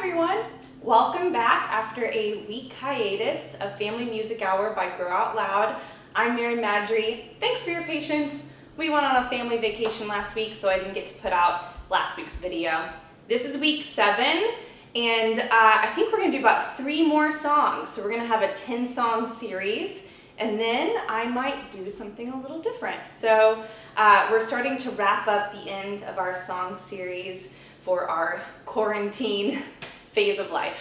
everyone! Welcome back after a week hiatus of Family Music Hour by Grow Out Loud. I'm Mary Madry. Thanks for your patience. We went on a family vacation last week, so I didn't get to put out last week's video. This is week 7, and I think we're going to do about 3 more songs. So we're going to have a 10-song series, and then I might do something a little different. So we're starting to wrap up the end of our song series for our quarantine phase of life.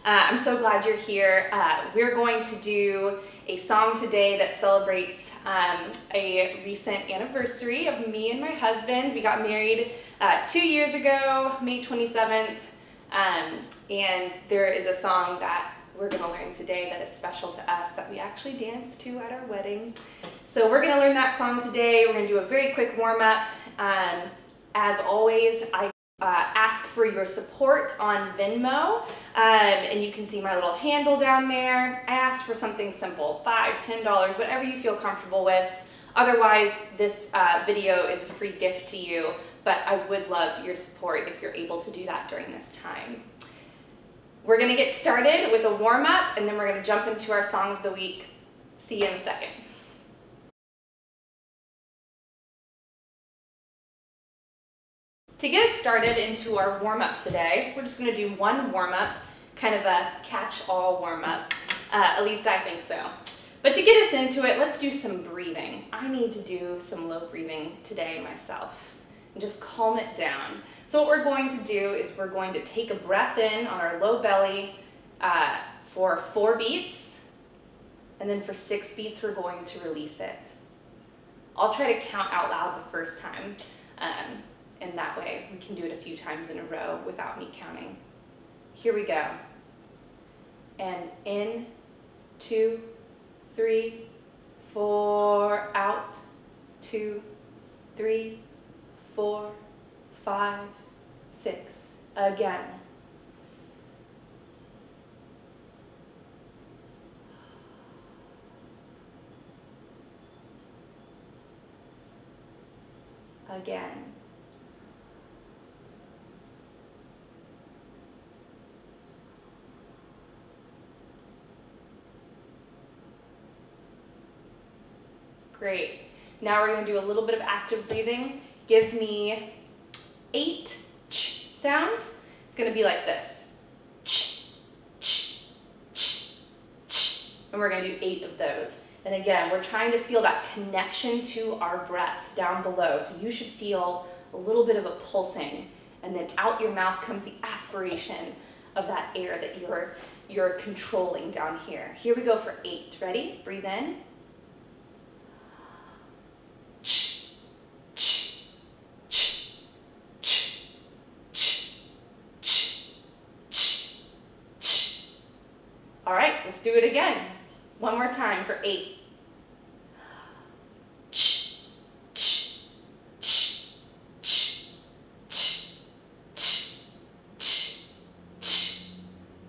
I'm so glad you're here. We're going to do a song today that celebrates a recent anniversary of me and my husband. We got married 2 years ago, May 27th, and there is a song that we're going to learn today that is special to us that we actually danced to at our wedding. So we're going to learn that song today. We're going to do a very quick warm-up. As always, I ask for your support on Venmo, and you can see my little handle down there. I ask for something simple, $5, $10, whatever you feel comfortable with. Otherwise, this video is a free gift to you, but I would love your support if you're able to do that during this time. We're going to get started with a warm-up, and then we're going to jump into our song of the week. See you in a second. To get us started into our warm-up today, we're just going to do one warm-up, kind of a catch-all warm-up. At least I think so. But to get us into it, let's do some breathing. I need to do some low breathing today myself and just calm it down. So what we're going to do is we're going to take a breath in on our low belly for 4 beats, and then for 6 beats we're going to release it. I'll try to count out loud the first time. And that way we can do it a few times in a row without me counting. Here we go. And in, 2, 3, 4, out, 2, 3, 4, 5, 6, again. Again. Great. Now we're going to do a little bit of active breathing. Give me 8 ch sounds. It's going to be like this. Ch, ch, ch, ch. And we're going to do 8 of those. And again, we're trying to feel that connection to our breath down below. So you should feel a little bit of a pulsing. And then out your mouth comes the aspiration of that air that you're controlling down here. Here we go for 8. Ready? Breathe in. All right, let's do it again. One more time for 8.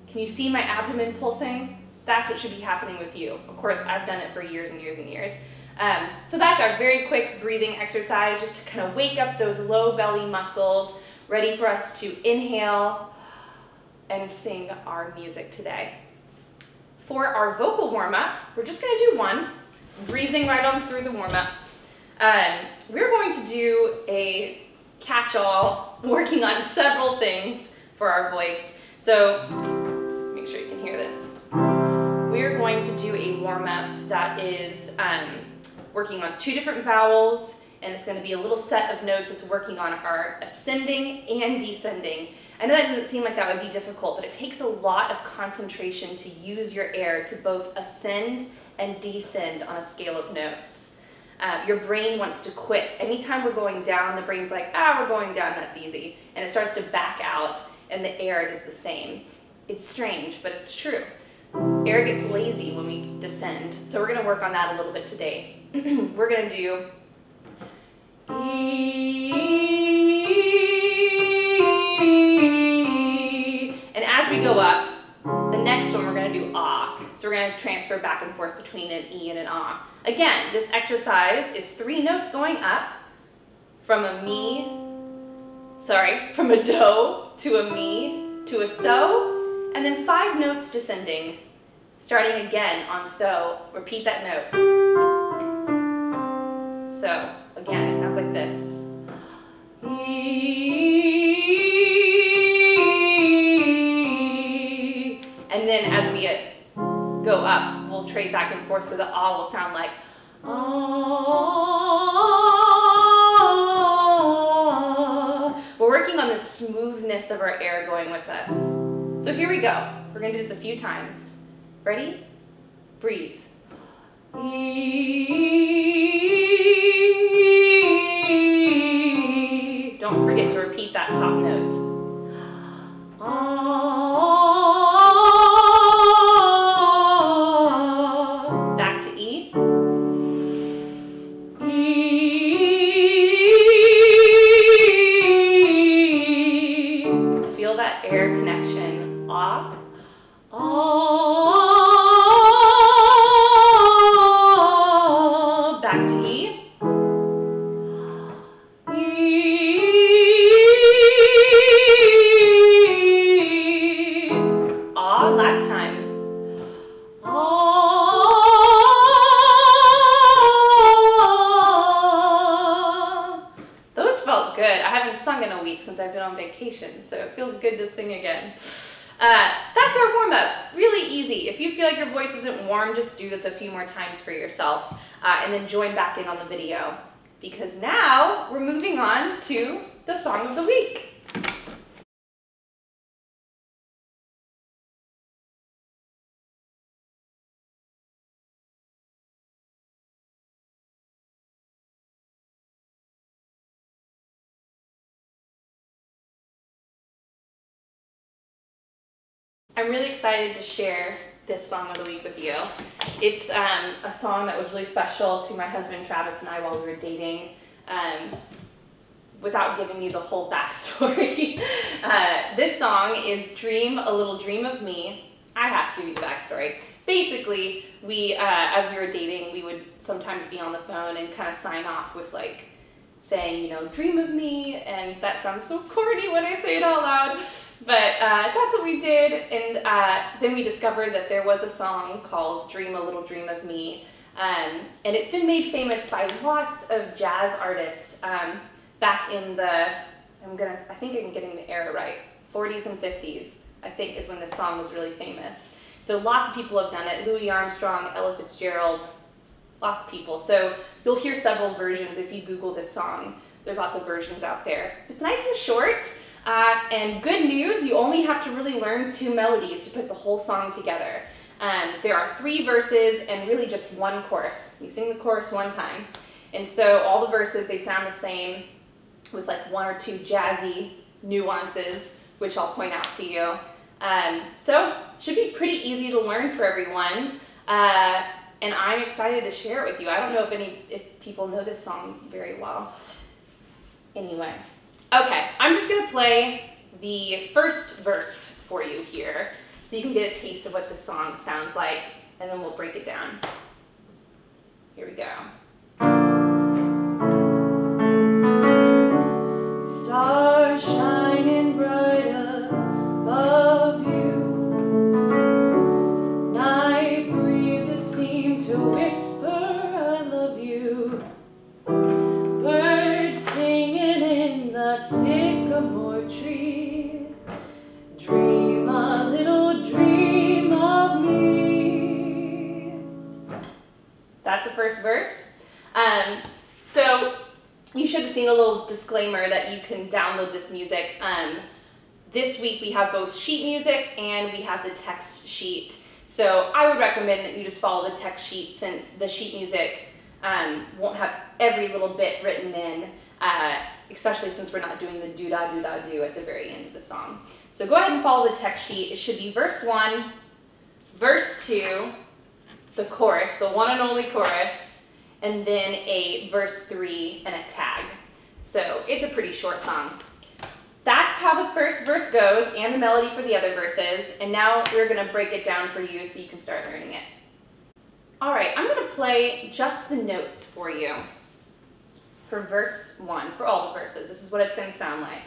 Can you see my abdomen pulsing? That's what should be happening with you. Of course, I've done it for years and years and years. So that's our very quick breathing exercise, just to kind of wake up those low belly muscles, ready for us to inhale and sing our music today. For our vocal warm-up, we're just going to do one, breezing right on through the warm-ups. We're going to do a catch-all, working on several things for our voice. So make sure you can hear this. We're going to do a warm-up that is working on 2 different vowels, and it's going to be a little set of notes that's working on our ascending and descending. I know that doesn't seem like that would be difficult, but it takes a lot of concentration to use your air to both ascend and descend on a scale of notes. Your brain wants to quit. Anytime we're going down, the brain's like, we're going down, that's easy. And it starts to back out, and the air does the same. It's strange, but it's true. Air gets lazy when we descend. So we're going to work on that a little bit today. We're going to do and as we go up, the next one we're going to do ah. So we're going to transfer back and forth between an E and an ah. Again, this exercise is 3 notes going up from a mi, from a do to a mi to a so, and then 5 notes descending. Starting again on so, repeat that note. So, again, it sounds like this. And then as we go up, we'll trade back and forth so the ah will sound like ah. We're working on the smoothness of our air going with us. So here we go. We're going to do this a few times. Ready? Breathe. Don't forget to repeat that top note. Back to E. Feel that air connection. Ah. Back to E. Ah, last time. Those felt good. I haven't sung in a week since I've been on vacation, so it feels good to sing again. That's our warm-up. Really easy. If you feel like your voice isn't warm, just do this a few more times for yourself, and then join back in on the video. Because now we're moving on to the song of the week. I'm really excited to share this song of the week with you. It's a song that was really special to my husband Travis and I while we were dating. Without giving you the whole backstory, this song is Dream a Little Dream of Me. I have to give you the backstory. Basically, as we were dating, we would sometimes be on the phone and kind of sign off with like saying, you know, dream of me, and that sounds so corny when I say it out loud, but that's what we did, and then we discovered that there was a song called Dream a Little Dream of Me, and it's been made famous by lots of jazz artists back in the, I think I'm getting the era right, 40s and 50s, I think is when this song was really famous. So lots of people have done it, Louis Armstrong, Ella Fitzgerald, lots of people. So you'll hear several versions if you Google this song. There's lots of versions out there. It's nice and short, and good news, you only have to really learn 2 melodies to put the whole song together. There are 3 verses and really just 1 chorus. You sing the chorus 1 time. And so all the verses, they sound the same with like 1 or 2 jazzy nuances, which I'll point out to you. So it should be pretty easy to learn for everyone. And I'm excited to share it with you. I don't know if people know this song very well. Anyway, okay, I'm just gonna play the first verse for you here so you can get a taste of what this song sounds like, and then we'll break it down. Here we go. Stars shining bright above you, night breezes seem to whisper I love you, birds singing in the sycamore tree, dream a little dream of me. That's the first verse. So you should have seen a little disclaimer that you can download this music. This week we have both sheet music and we have the text sheet. So I would recommend that you just follow the text sheet, since the sheet music won't have every little bit written in, especially since we're not doing the do-da-do-da-do at the very end of the song. So go ahead and follow the text sheet. It should be verse 1, verse 2, the chorus, the one and only chorus, and then a verse 3 and a tag. So it's a pretty short song. That's how the first verse goes, and the melody for the other verses, and now we're gonna break it down for you so you can start learning it. All right, I'm gonna play just the notes for you for verse 1, for all the verses. This is what it's gonna sound like.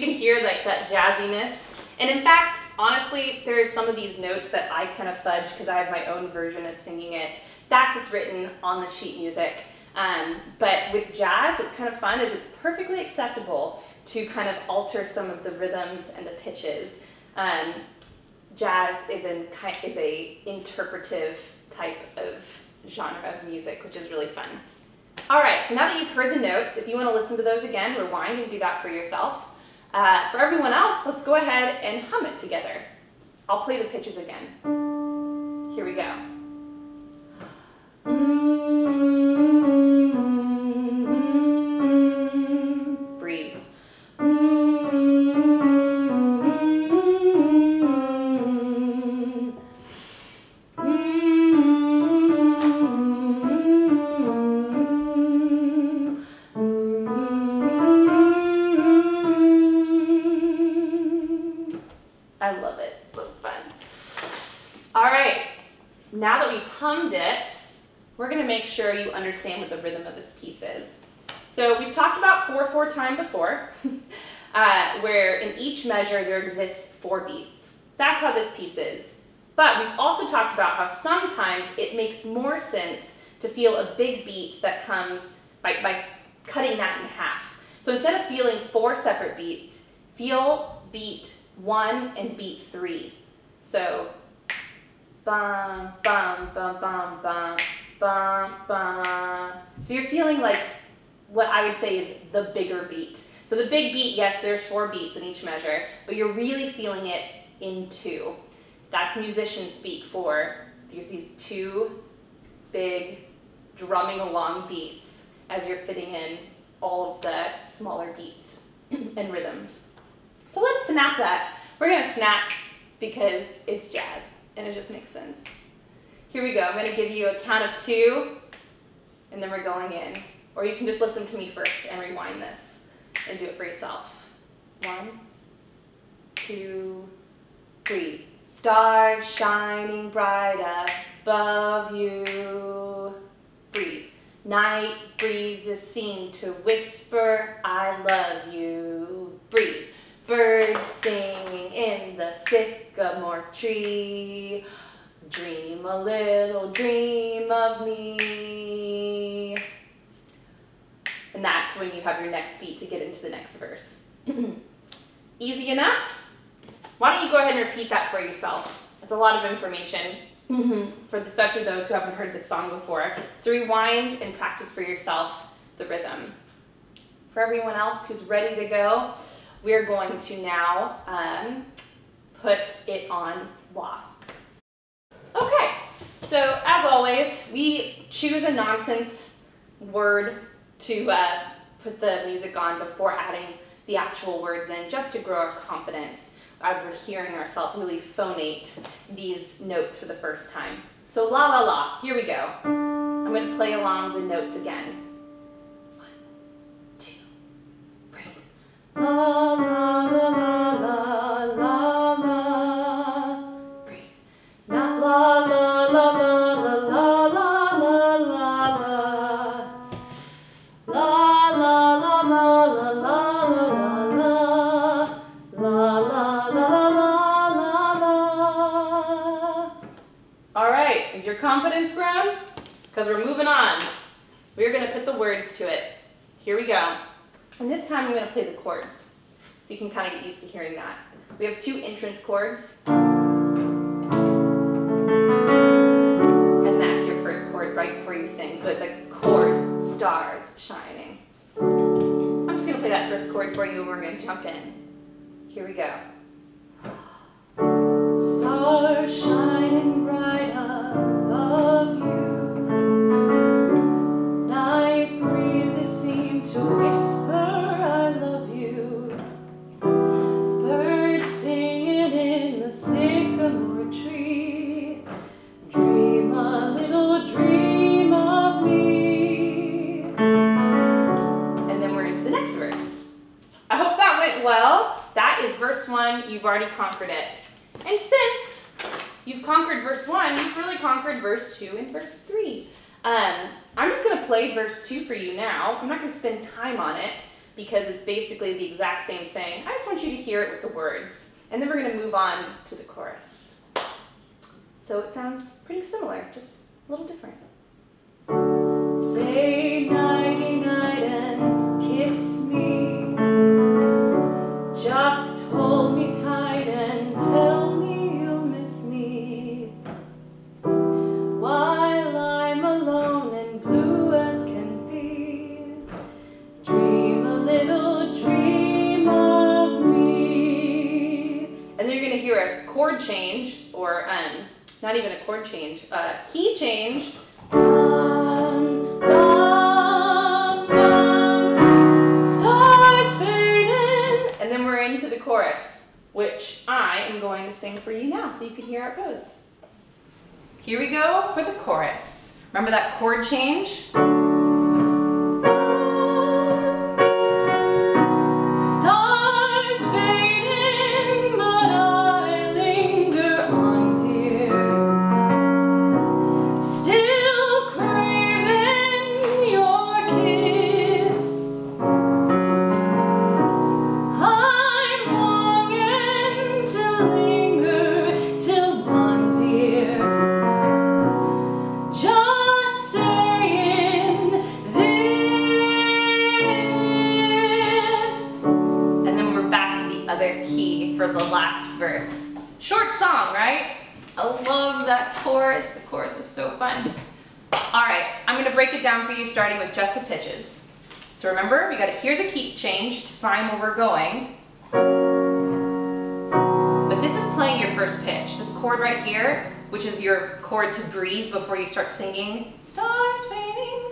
can hear like that jazziness. And in fact, honestly, there's some of these notes that I kind of fudge because I have my own version of singing it. That's what's written on the sheet music. But with jazz, what's kind of fun is it's perfectly acceptable to kind of alter some of the rhythms and the pitches. Jazz is a interpretive type of genre of music, which is really fun. All right, so now that you've heard the notes, if you want to listen to those again, rewind and do that for yourself. For everyone else, let's go ahead and hum it together. I'll play the pitches again. Here we go. Breathe. I love it. It's so fun. All right, now that we've hummed it, we're going to make sure you understand what the rhythm of this piece is. So we've talked about 4/4 time before, where in each measure there exists 4 beats. That's how this piece is. But we've also talked about how sometimes it makes more sense to feel a big beat that comes by cutting that in half. So instead of feeling 4 separate beats, feel beat 1 and beat 3. So bum, bum, bum, bum, bum, bum, bum. So you're feeling like what I would say is the bigger beat. So the big beat, yes, there's 4 beats in each measure, but you're really feeling it in 2. That's musician speak for there's these 2 big drumming along beats as you're fitting in all of the smaller beats and rhythms. So let's snap that. We're gonna snap because it's jazz and it just makes sense. Here we go. I'm gonna give you a count of 2 and then we're going in. Or you can just listen to me first and rewind this and do it for yourself. 1, 2, 3. Stars shining bright above you. Breathe. Night breezes seem to whisper, I love you. Breathe. Birds singing in the sycamore tree. Dream a little dream of me. And that's when you have your next beat to get into the next verse. Easy enough? Why don't you go ahead and repeat that for yourself? It's a lot of information, for especially those who haven't heard this song before. So rewind and practice for yourself the rhythm. For everyone else who's ready to go, we're going to now put it on wah. Okay, so as always, we choose a nonsense word to put the music on before adding the actual words in, just to grow our confidence as we're hearing ourselves really phonate these notes for the first time. So la la la, here we go. I'm going to play along the notes again. 1, 2, breathe. La la la la la la la. Breathe. Not la la la la la la la la la. La la la la la la la la. La la la la la la. All right, is your confidence grown? Because we're moving on. We're going to put the words to it. Here we go. And this time I'm going to play the chords, so you can kind of get used to hearing that. We have 2 entrance chords. And that's your first chord right before you sing. So it's a chord, stars shining. I'm just going to play that first chord for you and we're going to jump in. Here we go. Stars shining bright above you. Night breezes seem to whisper, I love you. Birds singing in the sycamore tree. Dream a little dream of me. And then we're into the next verse. I hope that went well. That is verse 1, you've already conquered it. And since you've conquered verse 1, you've really conquered verse 2 and verse 3. I'm just going to play verse 2 for you now. I'm not going to spend time on it, because it's basically the exact same thing. I just want you to hear it with the words. And then we're going to move on to the chorus. So it sounds pretty similar, just a little different. Say nighty-night and kiss me. Just hold me tight and tell me you'll miss me. While I'm alone and blue as can be, dream a little dream of me. And then you're going to hear a chord change, or not even a chord change, a key change. Bum, bum, bum. Stars fading. And then we're into the chorus, which I am going to sing for you now so you can hear how it goes. Here we go for the chorus. Remember that chord change? Key for the last verse. Short song, right? I love that chorus. The chorus is so fun. All right, I'm going to break it down for you starting with just the pitches. So remember, we got to hear the key change to find where we're going. But this is playing your first pitch. This chord right here, which is your chord to breathe before you start singing. Stars fading.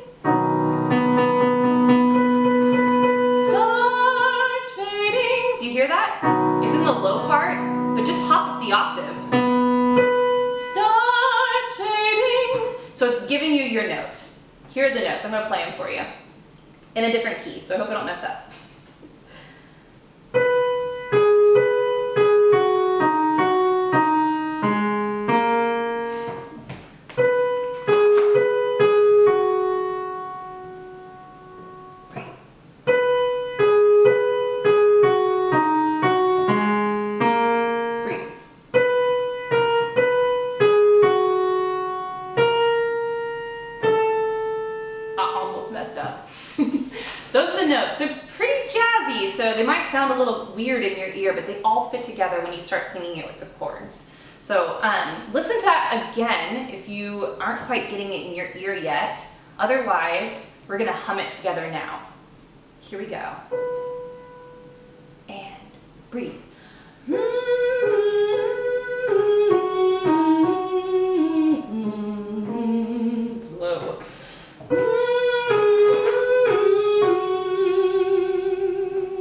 Do you hear that? It's in the low part, but just hop up the octave. Stars fading. So it's giving you your note. Here are the notes. I'm going to play them for you in a different key, so I hope I don't mess up. Those are the notes. They're pretty jazzy, so they might sound a little weird in your ear, but they all fit together when you start singing it with the chords. So listen to that again if you aren't quite getting it in your ear yet. Otherwise, we're going to hum it together now. Here we go. And breathe. It's low.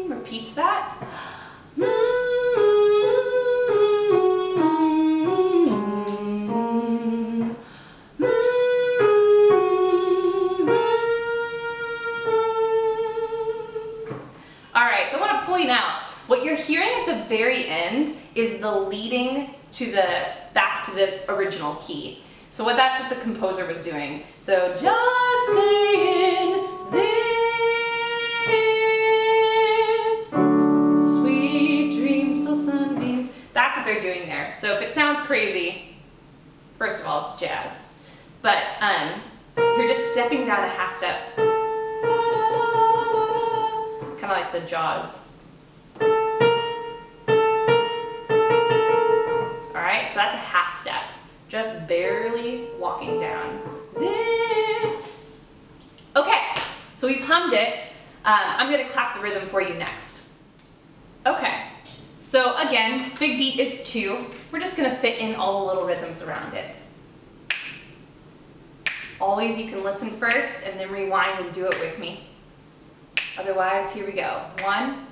Repeats that. All right, so I want to point out what you're hearing at the very end is the leading to the back to the original key. So that's what the composer was doing. So just saying this, sweet dreams till sunbeams. That's what they're doing there. So if it sounds crazy, first of all, it's jazz. But you're just stepping down a half step. Kind of like the Jaws. All right, so that's a half step. Just barely walking down this. Okay, so we've hummed it. I'm gonna clap the rhythm for you next. Okay, so again, big beat is 2. We're just gonna fit in all the little rhythms around it. Always you can listen first and then rewind and do it with me. Otherwise, here we go. 1,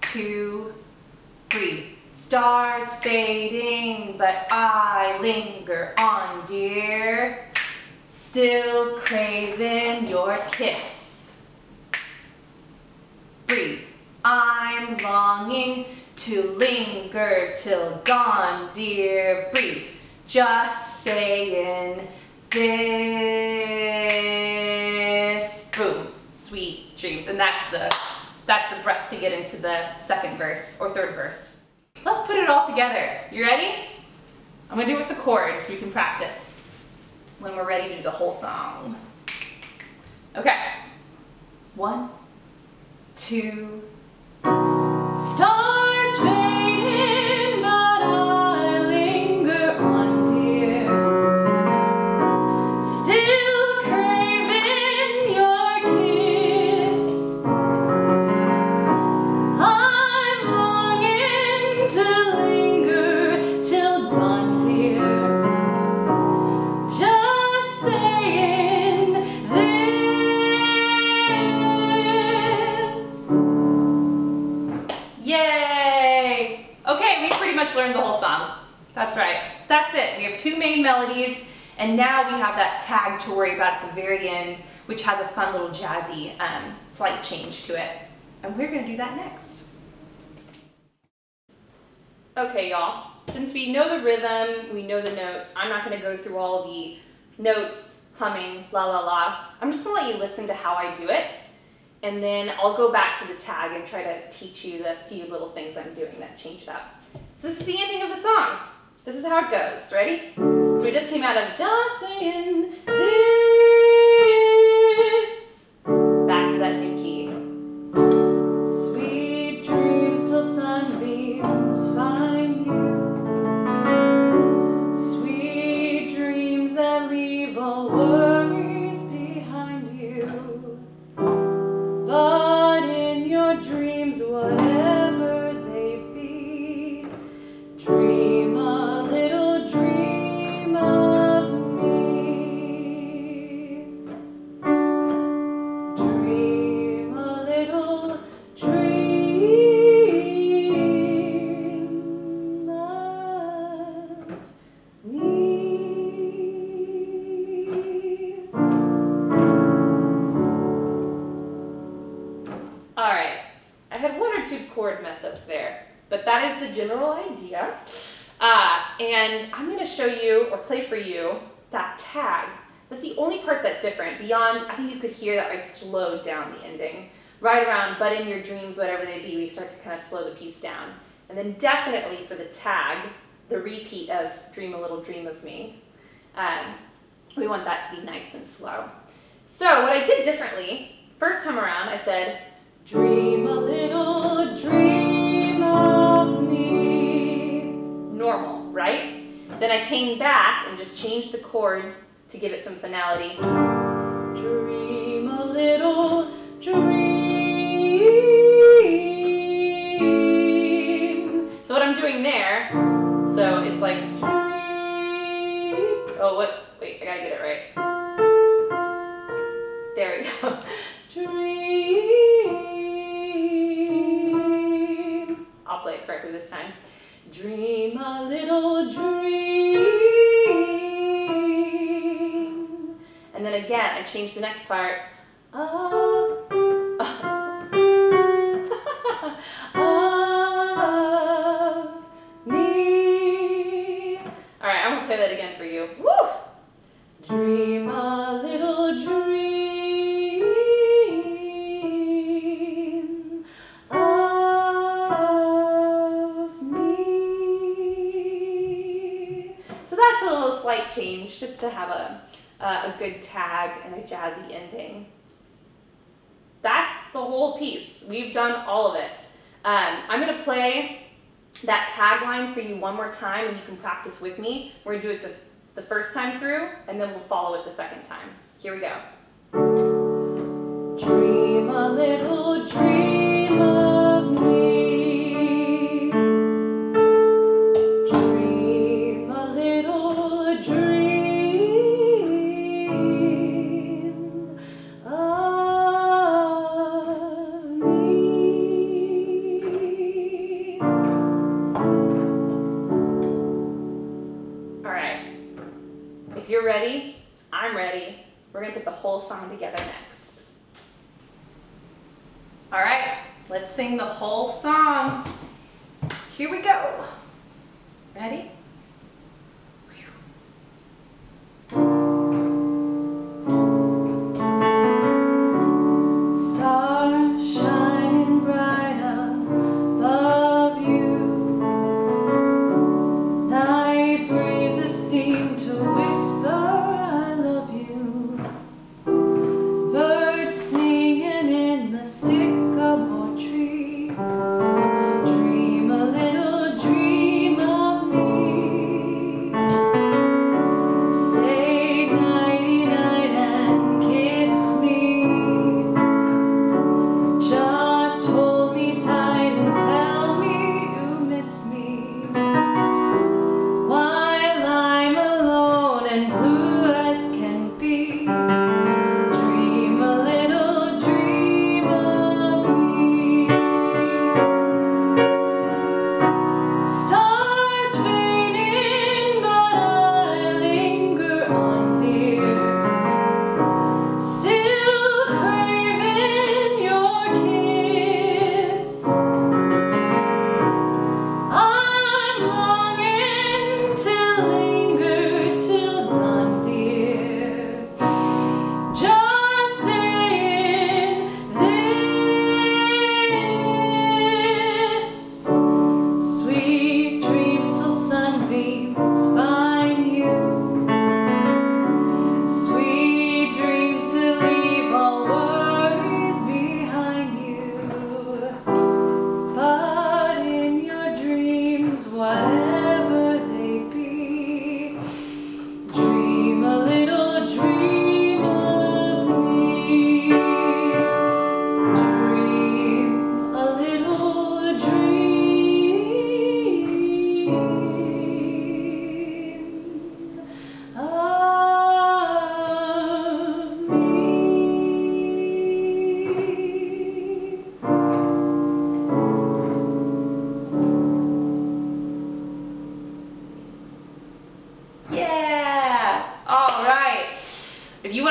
2, breathe. Stars fading, but I linger on, dear. Still craving your kiss. Breathe. I'm longing to linger till dawn, dear. Breathe. Just saying this. Boom. Sweet dreams. And that's the That's the breath to get into the second verse or third verse. Let's put it all together. You ready? I'm gonna do it with the chords so we can practice when we're ready to do the whole song. Okay. 1, 2. Stars fading, but I linger on, dear. Still craving your kiss. I'm longing to linger till dawn, dear. Just saying this. Yay! Okay, we pretty much learned the whole song. That's right. That's it. We have 2 main melodies, and now we have that tag to worry about at the very end, which has a fun little jazzy slight change to it. And we're going to do that next. Okay, y'all. Since we know the rhythm, we know the notes, I'm not going to go through all the notes, humming, la la la. I'm just going to let you listen to how I do it. And then I'll go back to the tag and try to teach you the few little things I'm doing that change it up. So this is the ending of the song. This is how it goes. Ready? So we just came out of just saying this. Back to that new key. Sweet dreams till sunbeams find you. Sweet dreams that leave all worries behind you. But in your dreams, whatever they be, dream a little dream of me. Dream a little dream of me. All right, I had 1 or 2 chord mess ups there, but that is the general idea. And I'm going to show you, or play for you, that tag. That's the only part that's different. Beyond, I think you could hear that I slowed down the ending. Right around, but in your dreams, whatever they be, we start to kind of slow the piece down. And then definitely for the tag, the repeat of Dream a Little Dream of Me, we want that to be nice and slow. So what I did differently, first time around, I said, dream a little dream of me. Normal, right? Then I came back and just changed the chord to give it some finality. Dream a little dream. So what I'm doing there, so it's like dream. Oh, what? Wait, I gotta get it right. There we go. Dream. I'll play it correctly this time. Dream a little dream. And then again, I changed the next part. Of me. All right, I'm gonna play that again for you. Woo! Dream a little dream of me. So that's a little slight change, just to have a good tag and a jazzy ending. That's the whole piece. We've done all of it. I'm going to play that tag line for you one more time, and you can practice with me. We're going to do it the first time through, and then we'll follow it the second time. Here we go. Dream a little dream of me. Dream a little dream of me. All right. If you're ready, I'm ready. We're going to put the whole song together next. All right, let's sing the whole song. Here we go. Ready? Stars shining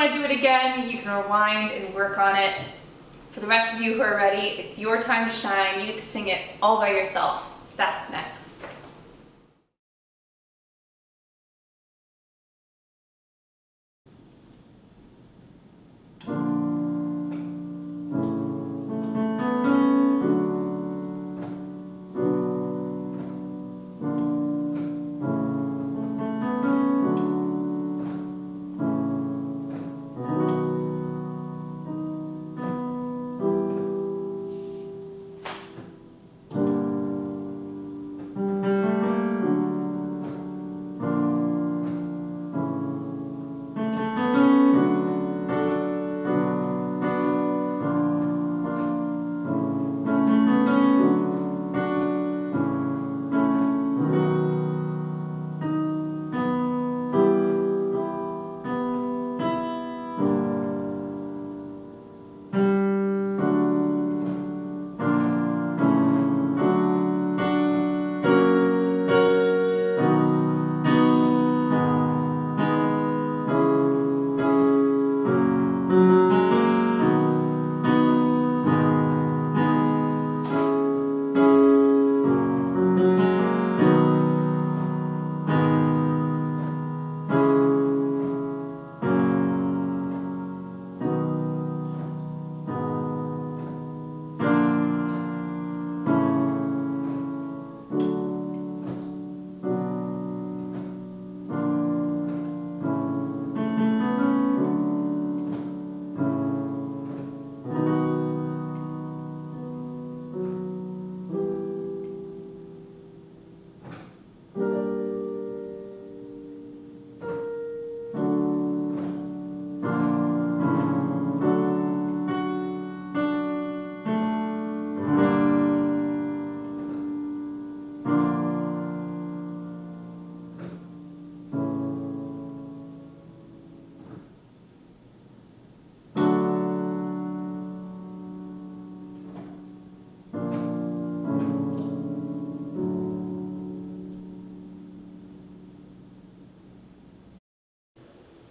want to do it again, you can rewind and work on it. For the rest of you who are ready, it's your time to shine. You get to sing it all by yourself. That's next.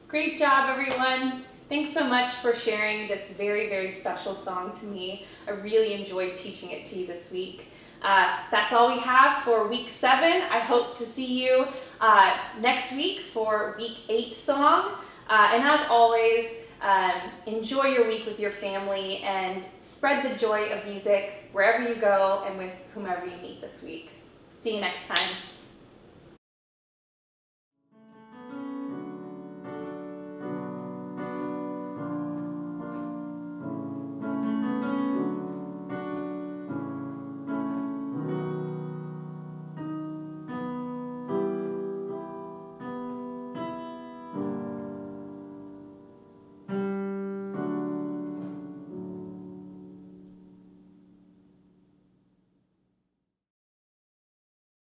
Great job, everyone. Thanks so much for sharing this very, very special song to me. I really enjoyed teaching it to you this week. That's all we have for week 7. I hope to see you next week for week 8 song. And as always, enjoy your week with your family and spread the joy of music wherever you go and with whomever you meet this week. See you next time.